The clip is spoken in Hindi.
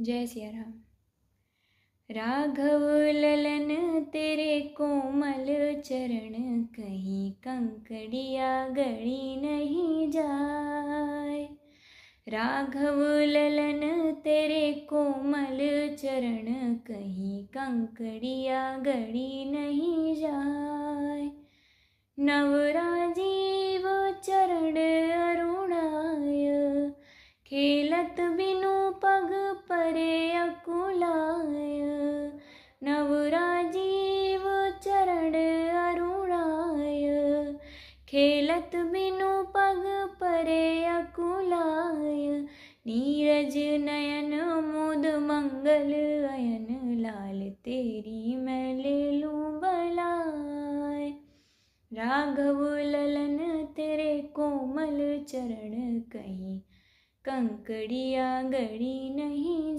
जय सिया राम। राघव ललन तेरे कोमल चरण, कहीं कंकड़िया गड़ी नहीं जाए। राघव ललन तेरे कोमल चरण, कहीं कंकड़िया गड़ी नहीं जाए। नवराजीव चरण अरुणाय, खेलत बिनु पग परे अकुलाय। नवराजीव चरण अरुणाय, खेलत बिनु पग परे अकुलाय। नीरज नयन मुद मंगल अयन, लाल तेरी मैं ले लूं बलाय। राघव ललन तेरे कोमल चरण, कहीं कंकड़िया गड़ी नहीं